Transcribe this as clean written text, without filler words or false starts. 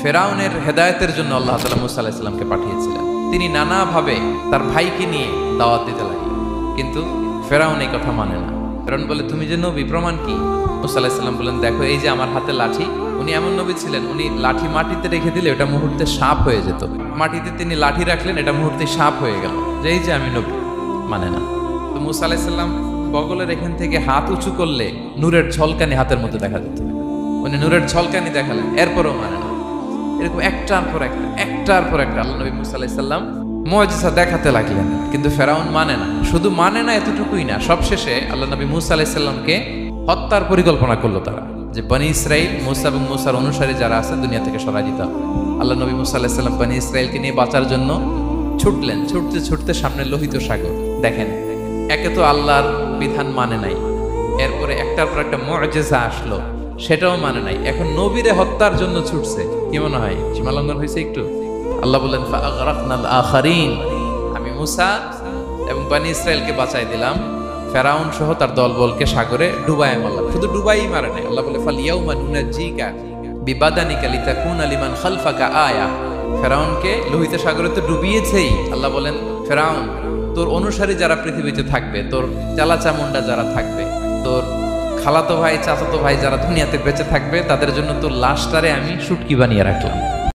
ফেরাউনের হেদায়েতের জন্য আল্লাহ তাআলা মুসা আলাইহিস সালামকে পাঠিয়েছিলেন। তিনি নানাভাবে তার ভাইকে নিয়ে দাওয়াত দিতে লাগলেন, কিন্তু ফেরাউন এই কথা মানে না। ফেরাউন বলে, তুমি যে নবী, প্রমাণ কি? মুসা আলাইহিস সালাম বলেন, দেখো এই যে আমার হাতে লাঠি। উনি এমন নবী ছিলেন, উনি লাঠি মাটিতে রেখে দিলে ওটা মুহূর্তে সাপ হয়ে যেত। মাটিতে তিনি লাঠি রাখলেন, এটা মুহূর্তে সাপ হয়ে গেল, যে এই যে আমি নবী। মানে না। তো মুসা আলাইহিস সালাম বগলের এখান থেকে হাত উঁচু করলে নূরের ঝলকানি হাতের মধ্যে দেখা যেত। উনি নূরের ঝলকানি দেখালেন, এরপরও মানে না। এরকম একটার পর একটা আল্লাহ নবী মুসা আলাইহিস সালাম মুআজিজা দেখাতে লাগলেন, কিন্তু ফেরাউন মানে না। শুধু মানে না এতটুকুই না, সবশেষে আল্লাহ নবী মুসা আলাইহিস সালামকে হত্যার পরিকল্পনা করলো তারা, যে বনি ইসরাইল, মুসা এবং মুসার অনুসারী যারা আছে দুনিয়া থেকে সরাই দিতে হবে। আল্লাহ নবী মুসা আলাইহিস সালাম বনি ইসরাইলকে নিয়ে বাঁচার জন্য ছুটলেন। ছুটতে ছুটতে সামনে লোহিত সাগর। দেখেন, একে তো আল্লাহর বিধান মানে নাই, এরপরে একটার পর একটা মুআজিজা আসলো, সেটাও মানে নাই। এখন নবীরে হত্যার জন্য ছুটছে। কি মনে হয় সীমালঙ্ঘন হয়েছে একটু? আল্লাহ বললেন, ফাআগরাকনাল আখারিন, আমি মুসা এবং বনি ইসরাইলকে বাঁচাই দিলাম, ফেরাউন সহ তার দলবলকে সাগরে ডুবাই মারলাম। শুধু ডুবাই মারে নাই, আল্লাহ বলে, ফালিয়াউমা নুনাজ্জিকা বিবাদানিকা লিতাকুনা লিমান খালফাকা আয়া। ফেরাউনকে লোহিত সাগরে তো ডুবিয়েছেই। আল্লাহ বলেন, ফেরাউন, তোর অনুসারী যারা পৃথিবীতে থাকবে, তোর চালাচামুন্ডা যারা থাকবে, তোর খালাতো ভাই, চাচাতো ভাই যারা দুনিয়াতে বেঁচে থাকবে, তাদের জন্য তোর লাশটারে আমি শুটকি বানিয়ে রাখলাম।